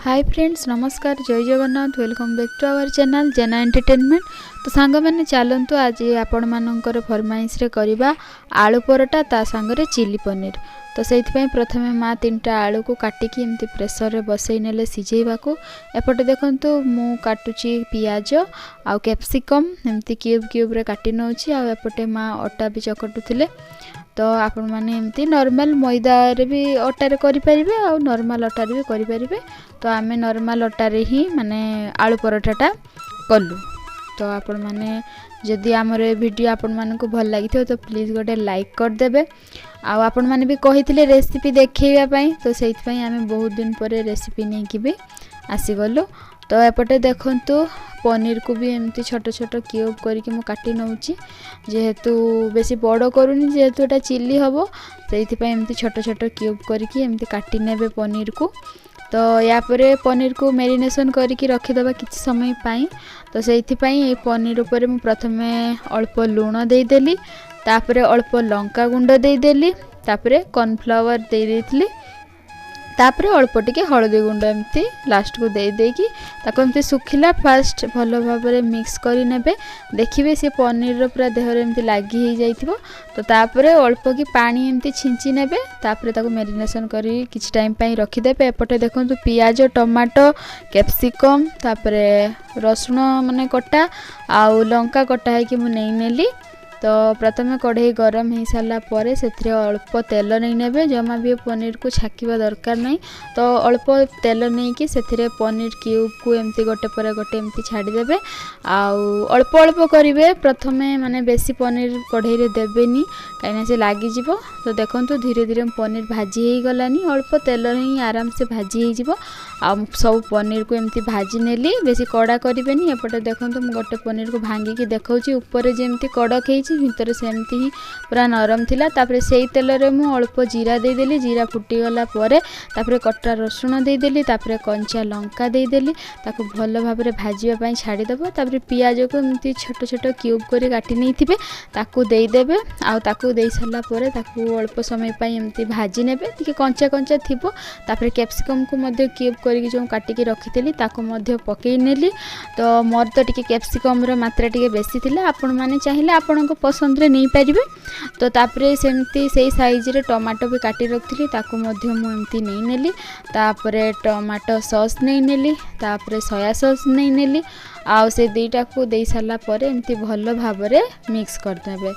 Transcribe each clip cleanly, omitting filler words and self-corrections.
हाय friends नमस्कार जय Jagannath welcome back to our channel Jena entertainment. तो सांग मैंने चलतु आज आपण मानकर फरमाइश रे करबा आलू परोटा ता सांगरे चिली पनीर। तो से प्रथमे माँ 3टा आलू को काटिकी एमती प्रेसर रे बसई नेले सिझेइबाकू। एपटे देखंतु मु काटुची पियाज आउ कैप्सिकम एमती क्यूब क्यूब रे काटी नउची। आ एपटे माँ अटा भी चकटुथिले। तो आपण माने एमती नॉर्मल मैदा रे भी अटा रे करि परिबे आ नॉर्मल अटा रे भी करि परिबे। तो आमे नॉर्मल अटा रे ही माने आलू परोठाटा कलु। तो आपण माने जदि हमर वीडियो आपण माने को भल लागिथो तो प्लीज गोटे लाइक कर देबे। आ आपण माने भी कहिथिले रेसिपी देखैबा पई। तो सेइत पई आमे बहुत दिन परे रेसिपी नै कि भी आसी गलो। तो एपटे देखंतु पनीर को भी एमती छोट छोट क्यूब करके मु काटी नउची। जेहेतु बेसी बड़ करूनी जेहेतु एटा चिल्ली हबो सेइथि पई एमती छोट छोट क्यूब करके एमती काटी नेबे पनीर को। तो या परे पनीर को मैरिनेशन करके रखी दबा किछि समय पाई। तो सेइथि पई ए पनीर ऊपर मु प्रथमे अल्प लूण देई देली, तापरे अल्प लंका गुंड देई देली, तापरे कॉर्नफ्लावर देई देथली, तापरे अल्प टिके हळदी गुंड एमती लास्ट को दे देकी ताको एमती सुखिला फास्ट भलो भाबरे मिक्स करी नेबे। देखिबे से पनीर रो पूरा देह रे एमती लागी ही जाइथिबो। तो तापरे अल्प की पानी एमती छिंची नेबे, तापरे ताको मैरिनेशन करी किछ टाइम पई रखी देबे। एपटे देखंतु पियाज टमाटो कैप्सिकम तापरे रसुण माने कटा आउ लंका कटा है कि मु नै नेली। तो प्रथमे कढ़ई गरम हो सारा पर से अल्प तेल नहीं नेबे। जमा भी पनीर को छाकिबा दरकार नहीं। तो अल्प तेल नहीं कि से पनीर क्यूब को एमती गोटे पर गोटे एमती छाड़ी देबे। आउ अल्प अल्प करिवे प्रथमे माने बेसी पनीर कढ़ई रे देबेनी कहीं से लागी जिवो। तो देखंतु धीरे धीरे पनीर भाजी हो गलानी। अल्प तेल ही आराम से भाजी हो जिवो। आ सब पनीर को एमती भाजी नेली, बेसी कड़ा करिवेनी। एपटे देखंतु मु गोटे पनीर को भांगी की देखौची ऊपर जेमती कड़क हेची भितर सेमती ही पूरा नरम थिला। तापरे सेई तेल रे मु अल्प जीरा दे देली, जीरा फुटी गला परे तापरे कटा रसुण दे देली, तापरे कंचा लंका दे देली, ताको भलो भाबरे भाजीबा पई छाडी देबो। तापरे पियाज को एमती छोट छोट क्यूब करी काटी नै थिबे ताको देई देबे। आ ताको देई सारला परे ताको अल्प समय पई एमती भाजी नेबे, टिके कंचा कंचा थिबो। तापरे कैप्सिकम को मध्ये क्यूब करी जो काटी के रखितेली ताको मध्ये पकेई नेली। तो मोर तो टिके कैप्सिकम रो मात्रा टिके बेसी थिला, आपण माने चाहिले आपण को पसंद रे नहीं पारिबे। तो तापरे सेमती सेई साइज रे टमाटो भी काटी रखथिली ताको मध्ये मु एमती नहीं नेली। तापरे टमाटो सॉस नहीं नेली, तापरे सोया सॉस नहीं नेली। आ से दुईटा को देई सारला परे एमती भलो भाबरे मिक्स कर देबे।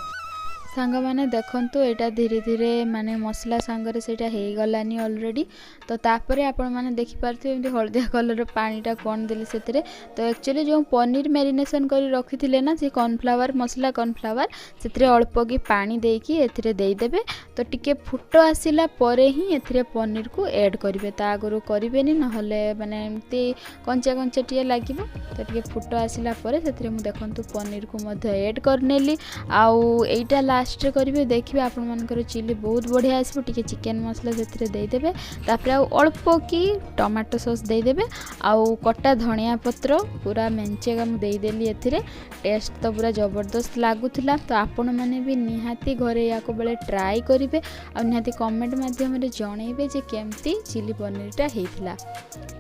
सांग माने देखंतु एटा धीरे धीरे माने मसला सांगरे सेटा हे गलानी ऑलरेडी। तो तापरे आपण माने देखि पारथि एमती हळदिया कलर रो पानीटा कोन देली सेतरे। तो एक्चुअली जो पनीर मैरिनेशन करी रखिथिले ना से कॉर्नफ्लावर मसला कॉर्नफ्लावर सेतरे अल्प की पानी देकी एथिरे देई देबे। तो टिके फुटो आसिला परे ही एथिरे पनीर को ऐड करिवे, ता आगरो करिवेनी नहले माने एमती कंचा कंचा टिए लागिवो। तो टिके फुटो आसिला परे सेतरे मु देखंतु पनीर को मध्ये ऐड करनेली। आउ एटा लास्ट करेंगे देखिए आपण मानकर चिली बहुत बढ़िया आसो। टिके चिकेन मसला से देदेवे, तापर अल्प की टमाटो सॉस देदेवे, आउ कटा धनिया पत्र पूरा मेंचे का देदेली। एथिरे टेस्ट तो पूरा जबरदस्त लागुला। तो आपण मैंने भी निहाती घरे या बेले ट्राई करेंगे आ निहाती कमेंट माध्यम जनइबे जे केमती चिली पनीरटा होता।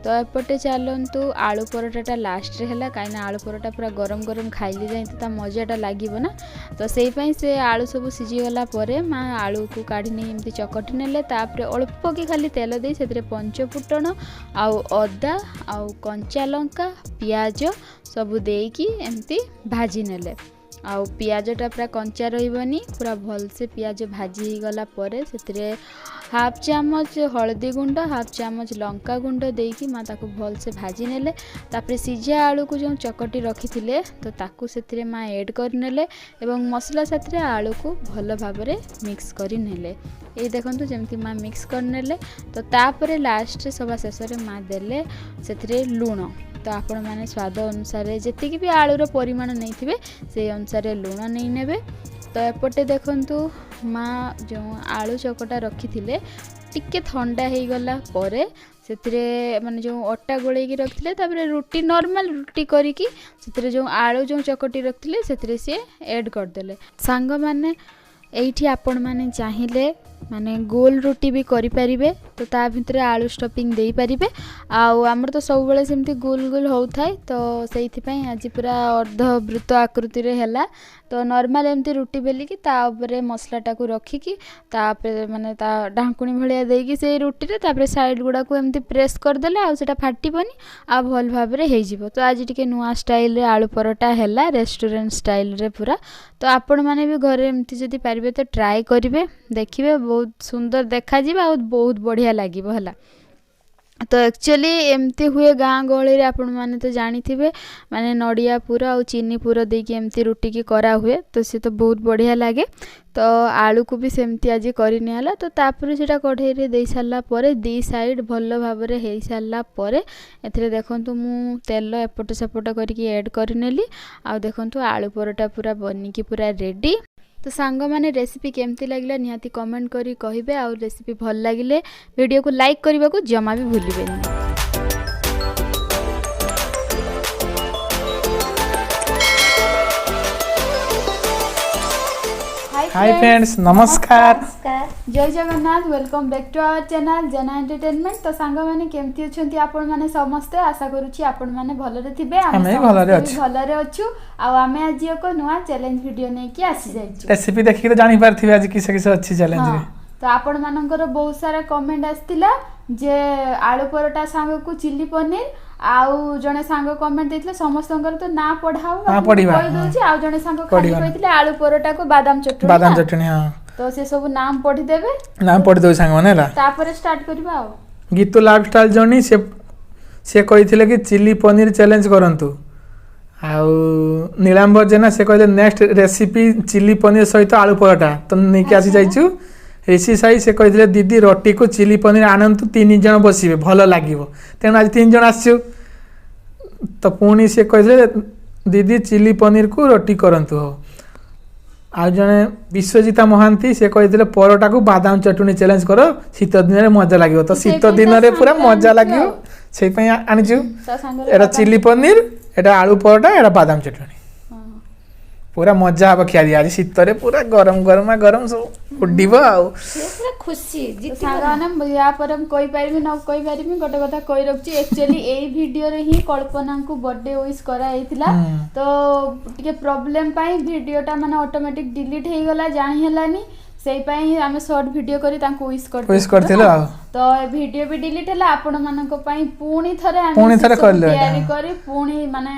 तो एपटे चलतु आलू परोटाटा लास्ट रे हैला, कहीं आलू परोटा पूरा गरम गरम खाइली जाए तो मजाटा लगे ना। तो से आलू सब सिझीगला परे माँ आलू को काढ़ी नहीं एमती चकटी नेले। तापरे अल्प की खाली तेल दे से पंच फुटण आउ अदा आउ कंचा लंका पियाज सब देकी एमती भाजी नेले। आउ पियाजटा पूरा कंचा रही पूरा भल से पियाज भाजी गला परे से हाफ चामच हळदी गुंड हाफ चामच लंका गुंड देकी माँ ताको भल से भाजी नेले। तापरे सिझा आलू को जो चकटी रखी थिले तो ताको सेथिरे माँ ऐड कर नेले एवं मसला साथरे आलू को भल भाबरे मिक्स करी नेले। ये देखंतु जेमती माँ मिक्स कर नेले। तो तापरे लास्ट सभा शेष रे माँ देले सेथिरे लूण। तो आपण माने स्वाद अनुसार जेतिकी भी आलूर परिमाण नहीं थिबे से अनुसार लूण नहीं नेबे। तो एपटे देखंतु माँ जो आलू चकटा रखी थिले टिके ठंडा हो गला परे से माने जो अटा गोलेकी रखिले तापरे रुटी नॉर्मल रुटी करिकी से जो आलू जो चकटी रखिले से ऐड करदेले। सांग माने एठी आपण माने चाहिए माने गोल रुटी भी करि परिबे तो ता भितरे आलू स्टफिंग देई परिबे आमर तो सब बेले सेमती गोल गोल हो थाए तो सेइथि पई आज पूरा अर्ध वृत्त आकृति रे हैला तो नॉर्मल एमती रुटी बेली कि ता ऊपर मसलाटा को रखी कि तापर माने ता ढांकुणी भलिया देकी से रुटी रे तापर साइड गुडा को एमती प्रेस कर देले आ सेटा फाटिबनी आ भल भाबरे हे जिवो तो आज टिके नुआ स्टाइल रे आलू परोटा हैला रेस्टोरेंट स्टाइल रे पूरा तो आपण माने भी घरे एमती जदी पारिबे तो ट्राई करिवे देखिबे बहुत सुंदर देखा जिबा और बहुत बढ़िया लागिबो हला तो एक्चुअली एमती हुए गाँ गहली आपण मैंने तो जानी थे माने नड़िया पूरा और चीनी पूरा देकी एमती रुटी की करा हुए तो सी तो बहुत बढ़िया लगे तो आलू को भी सेमती आज करनीला तो तापर से कढ़ई रे दे सारा पर दी साइड भल भाव में हो सारा पर ए देखु मु तेल एपट सेपट करके ऐड करनेली आ देखु आलू परोटा पूरा बनिकी पूरा रेडी तो सांग माने रेसिपी केमती लगिला निहाती कमेंट करी कहिबे और रेसिपी भल लागिले वीडियो को लाइक करबा को जमा भी भूलिबेनी। हाय फ्रेंड्स नमस्कार जय Jagannath welcome back to our channel Jana entertainment तो सांग माने केमती अछंती आपण माने समस्त आशा करूची आपण माने भलरे थिबे आमे भलरे अछु आ आमे आज एको नुवा चैलेंज वीडियो नै कि आसी जाइछु रेसिपी देखि तो जानि पारथिबे आज किसे किसे अच्छी चैलेंज रे तो आपण मानकर बहुत सारा कमेंट आस्तिला जे आलू परोटा सांग को चिल्ली पनीर आउ जने सांग कमेंट देथिले समस्तंकर तो ना पढाओ हां पढिबा कहि दोछि आउ जने सांग खाली कहिथिले आलू परोटा को बादाम चटनी हां तो से सब नाम पढी देबे नाम पढी दो सांग मानेला तापर स्टार्ट करबा आउ गीतो लाइफस्टाइल जर्नी से कहिथिले कि चिल्ली पनीर चैलेंज करंतु आउ नीलांबर जेना से कहले नेक्स्ट रेसिपी चिल्ली पनीर सहित आलू परोटा तो नै के आसी जाइछु ऋषि साई से कहते दीदी रोटी को चिल्ली पनीर आनंतु 3 जन बसवे भल लगे तेणु आज 3 जन आसु तो पुणी से कहते दीदी चिल्ली पनीर को रोटी करंतु हो आ जने विश्वजिता महांती से कहते परोटा को बादाम चटनी चैलेंज करो शीत दिन में मजा लगे तो शीत दिन में पूरा मजा लगे से आनीचु एटा चिल्ली पनीर एटा आलू परोटा एटा बादाम चटनी पूरा मजा हम खिया आज शीत पूरा गरम गरम गरम सब उड्डीब पूरा खुशी सागाने या पर हम कहि पारिबी न कहि पारिबी गोटे कथा कहि रखछि एक्चुअली एई वीडियो रे ही कल्पना को बर्थडे विश करा हेतिला तो टिके प्रॉब्लम पाई वीडियोटा माने ऑटोमेटिक डिलीट हे गला जानि हलानी सेई पाई हमें शॉर्ट वीडियो करी तांको विश करथिलो तो वीडियो भी डिलीट हला आपण मानन को पाई पूणी थरे करले तैयारी करी पूणी माने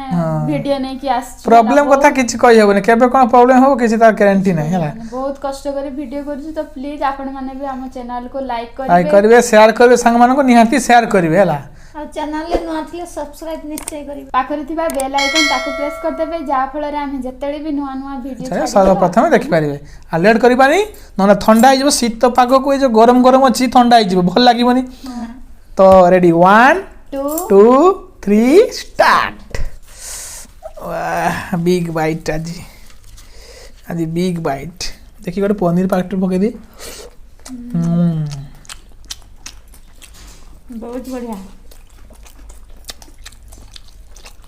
वीडियो नै कि आस प्रॉब्लम कथा किछ कहि हेबने केबे कोन प्रॉब्लम हो किछ तार गारंटी नै हला बहुत कष्ट करी वीडियो करछु तो प्लीज आपण माने भी हम चैनल को लाइक करबे शेयर करबे संग मानन को निहाती शेयर करबे हला आ चैनल ले नुआ थिले सब्सक्राइब निश्चय करिवे पाखरे थिबा बेल आइकन ताको प्रेस कर देबे जा फल रे हम जतेले भी नुआ नुआ वीडियो सर्वप्रथम देखि पारिबे आ लेट करि पानी न ठंडा हो शीत पाग को जो गरम गरम अच्छी ठंडा हो भल लगे तो रेडी 1 2 3 स्टार्ट बिग बाइट आज बिग बाइट देखिए गोटे पनीर पैकेट पके दी बहुत बढ़िया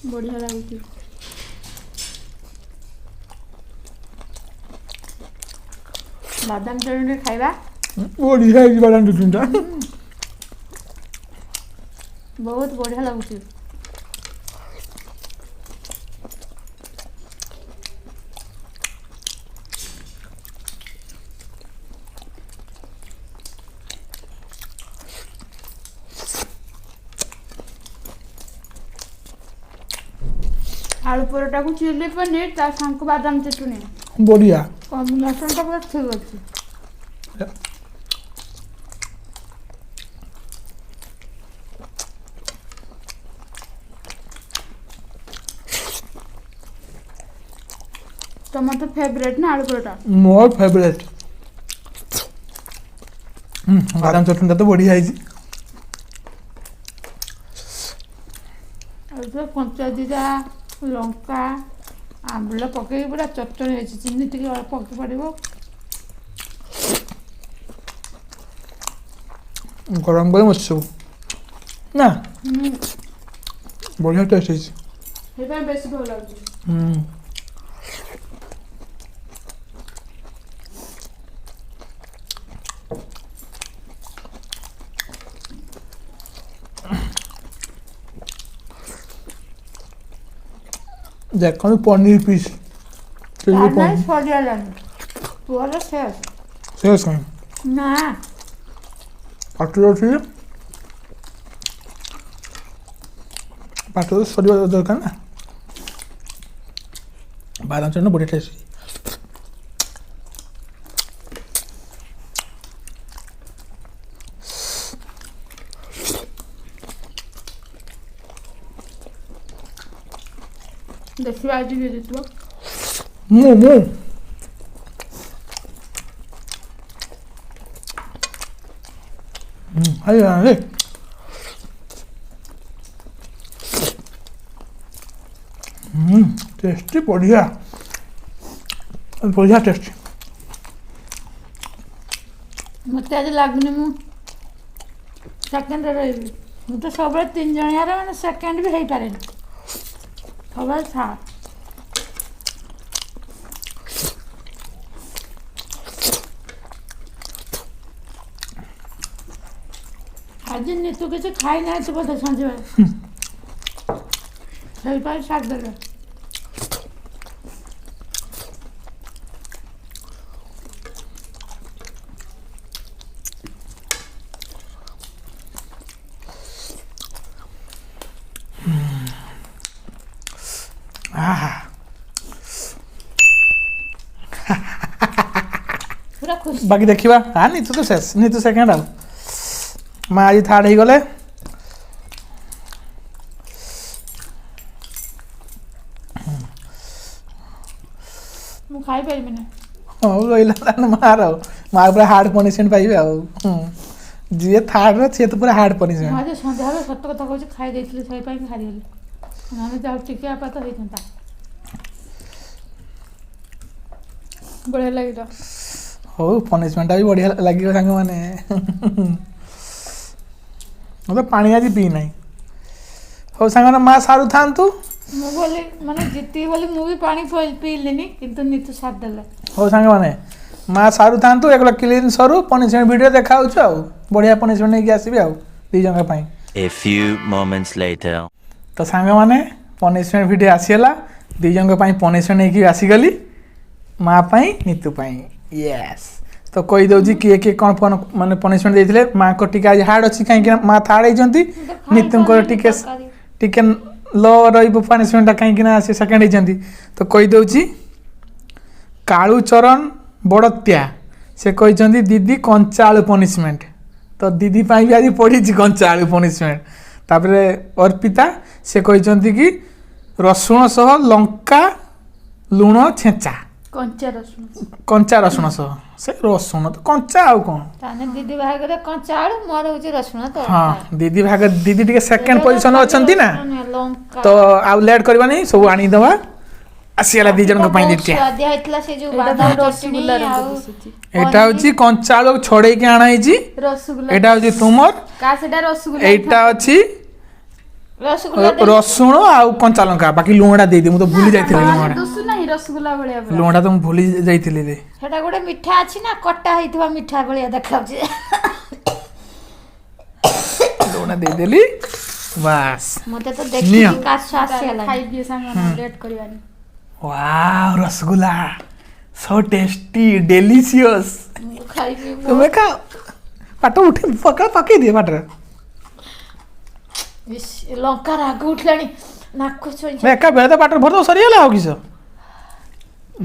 बढ़िया लाଗୁଛି बादाम चटनी खाइबा बढ़िया है बादाम चटनी बहुत बढ़िया लाଗୁଛି आलू परोटा को चिल्ली पनीर ता संग बादाम चटनी बढ़िया कॉम्बिनेशन तो पूरा ठीक अछि टमाटो फेवरेट ना आलू परोटा मोर फेवरेट बादाम चटनी तो बढ़िया है जो कंचा जीरा लंका आंबल पकई पूरा चटनी है चीनी टिके अल्प पक पड़ो गरम गरम अच्छे ना बढ़िया टेस्ट है बेसी भल लगे ଦେଖନ୍ତୁ ପନିର ପିସ୍ ଚିଲି ନାଇଁ ପନିର ସରିଗଲାଣି ପୁଅର ଶେଷ ଶେଷ ନା ପାଟିରେ ଅଛି ପାଟିରେ ସରିବା ଦରକାର ନା ବାଦାମ ଚଟଣି ବଢ଼ିଆ ଟେଷ୍ଟ ଦେଖିବା ଆଜି ବି ଦେଇଥିବ ମୁଁ ଆରେ टेस्टी बढ़िया बढ़िया टेस्टी ମତେ ଆଜି ଲାଗୁନି ମୁଁ ସେକେଣ୍ଡରେ ରହିବି ମୁଁ ତ ସବୁବେଳେ 3 ଜଣିଆର ମାନେ ସେକେଣ୍ଡ ବି ହେଇପାରେନି ସବୁବେଳେ ଥାର୍ଡ ଆଜି ନିତୁ କିଛି ଖାଇନାହାନ୍ତି ବୋଧେ ସଞ୍ଜବେଳେ ସେଇପାଇଁ ଛାଡ଼ିଦେଲେ ପୁରା ଖୁସି बाकी देखिबा हाँ नीतू तो शेष नीतू सेकेंड आउ माँ आज थार्ड हो गले ମୁଁ ଖାଇପାରିବିନି ହଉ ରହିଲା ତାହେଲେ ମାର ଆଉ ମାଆ ପୁରା ହାର୍ଡ ପନିସମେଣ୍ଟ ପାଇବେ ଆଉ ଯିଏ ଥାର୍ଡ ସିଏ ତ ପୁରା ହାର୍ଡ ମୁଁ ପନିସମେଣ୍ଟ ଆଜି ସନ୍ଧ୍ୟାବେଳେ ସତ କଥା କହୁଛି ଖାଇ ଦେଇଥିଲି ସେଇପାଇଁ ହାରିଗଲି ନହେଲେ ଯାଉ ଟିକେ ଆପାତ ହେଇଥାନ୍ତା ବଢ଼ିଆ ଲାଗିଲା ହଉ ପନିସମେଣ୍ଟଟା ବି ବଢ଼ିଆ ଲାଗିବ ସାଙ୍ଗମାନେ ମୁଁ ତ ପାଣି ଆଜି ପିଇ ନାହିଁ ହଉ ସାଙ୍ଗମାନେ ମାଆ ସାରୁଥାନ୍ତୁ ମୁଁ ବୋଲି ମାନେ ଜିତିବି ବୋଲି ମୁଁ ବି ପାଣି ପିଇଲିନି କିନ୍ତୁ ନିତୁ ସାରିଦେଲା ହଉ ସାଙ୍ଗମାନେ ମାଆ ସାରୁଥାନ୍ତୁ ଏଗୁলো କ୍ଲିନ୍ ସରୁ ପନିସମେଣ୍ଟ ଭିଡ଼ିଓ ଦେଖାହେଉଛୁ ଆଉ ବଢ଼ିଆ ପନିସମେଣ୍ଟ ନେଇକି ଆସିବି ଆଉ ଦୁଇ ଜଣଙ୍କ ପାଇଁ A few moments later. ତ ସାଙ୍ଗମାନେ ପନିସମେଣ୍ଟ ଭିଡ଼ିଓ ଆସିଗଲା ଦୁଇ ଜଣଙ୍କ ପାଇଁ ପନିସମେଣ୍ଟ ନେଇକି ଆସିଗଲି ମାଆ ପାଇଁ ନିତୁ ପାଇଁ ୟେସ୍ ତ କହିଦେଉଛି କିଏ କିଏ କ'ଣ କ'ଣ ମାନେ ପନିସମେଣ୍ଟ ଦେଇଥିଲେ ମାଆଙ୍କ ଟିକେ ଆଜି ହାର୍ଡ଼ ଅଛି କାହିଁକି ନା ମାଆ ଥାର୍ଡ଼ ହେଇଛନ୍ତି ନିତୁଙ୍କର ଟିକେ ଟିକେ ଲ ରହିବ ପନିସମେଣ୍ଟଟା କାହିଁକି ନା ସେ ସେକେଣ୍ଡ ହେଇଛନ୍ତି ତ କହିଦେଉଛି କାଳୁଚରଣ ବଡ଼ତ୍ୟା ସେ କହିଛନ୍ତି ଦିଦି କଞ୍ଚା ଆଳୁ ପନିସମେଣ୍ଟ ତ ଦିଦି ପାଇଁ ବି ଆଜି ପଡ଼ିଛି କଞ୍ଚା ଆଳୁ ପନିସମେଣ୍ଟ ତାପରେ ଅର୍ପିତା ସେ କହିଛନ୍ତି କି ରସୁଣ ସହ ଲଙ୍କା ଲୁଣ ଛେଞ୍ଚା କଞ୍ଚା ରସୁଣ ସହ ସେ ରସୁଣ ତ କଞ୍ଚା ଆଉ କ'ଣ ତାହେଲେ ଦିଦି ଭାଗରେ କଞ୍ଚା ଆଳୁ ମୋର ହଉଛି ରସୁଣ ତ ହଁ ଦିଦି ଭାଗ ଦିଦି ଟିକେ ସେକେଣ୍ଡ ପୋଜିସନ ଅଛନ୍ତି ନା ଲଙ୍କା ତ ଆଉ ଲେଟ୍ କରିବାନି ସବୁ ଆଣିଦେବା ଆସିଗଲା ଦୁଇ ଜଣଙ୍କ ପାଇଁ ଦ୍ୱିତୀୟ ସ୍ୱାଦିଆ ହେଇଥିଲା ସେ ଯୋଉ ବାଦାମ ଚଟଣି ଆଉ ଏଇଟା ହଉଛି କଞ୍ଚା ଆଳୁ ଛଡେଇକି ଆଣା ହେଇଛି ରସଗୋଲା ଏଇଟା ହଉଛି ତୁମର କା ସେଟା ରସଗୋଲା ଏଇଟା ଅଛି ରସଗୋଲା ରସୁଣ ଆଉ କଞ୍ଚା ଲଙ୍କା ବାକି ଲୁଣଟା ଦେଇଦି ମୁଁ ତ ଭୁଲି ଯାଇଥିଲି ଲୁଣଟା ଦୋଷ ନାହିଁ ରସଗୋଲା ଭଳିଆ ପୁରା। ଲୁଣଟା ତ ମୁଁ ଭୁଲି ଯାଇଥିଲି ରେ ସେଟା ଗୋଟେ ମିଠା ଅଛି ନା କଟା ହେଇଥିବା ମିଠା ଭଳିଆ ଦେଖାଉଛି ଲୁଣ ଦେଇଦେଲି ବାସ୍ ମତେ ତ ନିଅ। ଦେଖିକି କାଶ ଆସିଗଲା ଖାଇଦିଏ ସାଙ୍ଗ ଲେଟ୍ କରିବାନି वाव रसगुल्ला सो टेस्टी डेलिशियस ମୁଁ ଖାଇବି तुम्हें का पाट उठे पकई दिए पाटरे ଲଙ୍କା ରାଗ ଉଠିଲାଣି ନାକ ଛୁଇଁ मैं एका बेले तो पाटर भर तो सरीगला हो किस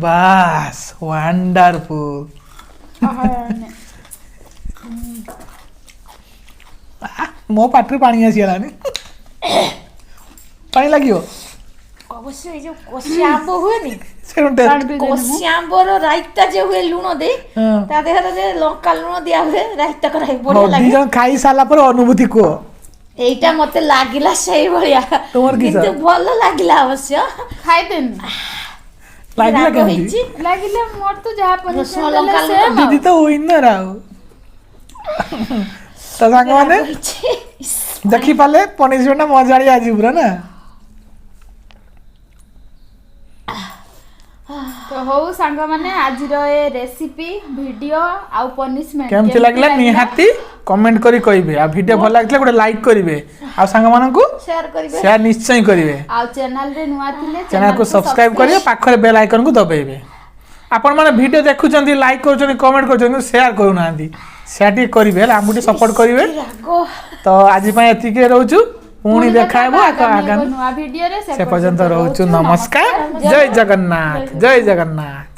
बास वंडरफुल मो पाटर पानी आसीगलानी पानी लागियो ଅବଶ୍ୟ ଏଇ ଯୋଉ କଷି ଆମ୍ବ ହୁଏନି से टेस्ट କଷି ଆମ୍ବର ରାଇତା ଯେ ହୁଏ ଲୁଣ ଦେଇ ତା ଦେହରେ ଯେ ଲଙ୍କା ଲୁଣ ଦିଆ ହୁଏ ରାଇତା କରାଇ ବଢିଆ दी ଲାଗେ जन खाई साला पर अनुभूति को এইটা ମତେ ଲାଗିଲା ସେଇ ଭଳିଆ ତୁମର କିସ? କିନ୍ତୁ ଭଲ ଲାଗିଲା ଅବଶ୍ୟ ଖାଇଦେନି लागिला ରାଗ केमती ହେଇଛି ଲାଗିଲେ ମୋର ତ ଯାହା ରସୁଣ ପନିସମେଣ୍ଟ ଲଙ୍କା ଦେଲେ ଲୁଣ same दीदी तो विनर आओ तो साग माने ରାଗ ହେଇଛି। देखी पाले पनिशमेंट मजाड़ी आज पूरा ना ତ ହଉ ସାଙ୍ଗମାନେ ଆଜିର ଏ ରେସିପି ଭିଡ଼ିଓ ଆଉ ପନିଶମେଣ୍ଟ କେମିତି ଲାଗିଲା ନିହାତି କମେଣ୍ଟ କରି କହିବେ ଆଉ ଭିଡ଼ିଓ ଭଲ ଲାଗିଥିଲା ଗୋଟେ ଲାଇକ୍ କରିବେ ଆଉ ସାଙ୍ଗମାନଙ୍କୁ ସେୟାର କରିବେ ସେୟାର ନିଶ୍ଚୟ କରିବେ ଆଉ ଚ୍ୟାନେଲରେ ନୂଆ ଥିଲେ ଚ୍ୟାନେଲକୁ ସବସ୍କ୍ରାଇବ କରିବେ ପାଖରେ ବେଲ୍ ଆଇକନକୁ ଦବାଇବେ ଆପଣମାନେ ଭିଡ଼ିଓ ଦେଖୁଛନ୍ତି ଲାଇକ୍ କରୁଛନ୍ତି କମେଣ୍ଟ କରୁଛନ୍ତି ସେୟାର କରୁନାହାନ୍ତି ସେୟାର ଟିକେ କରିବେ ହେଲା ଆମକୁ ଟିକେ ସପୋର୍ଟ କରିବେ ତ ଆଜି ପାଇଁ ଏତିକି ରହୁଛୁ ପୁଣି ଦେଖା ହେବ ଆଗାମୀ ନୂଆ ଭିଡ଼ିଓରେ ସେ ପର୍ଯ୍ୟନ୍ତ ରହୁଛୁ ନମସ୍କାର ଜୟ ଜଗନ୍ନାଥ ଜୟ ଜଗନ୍ନାଥ।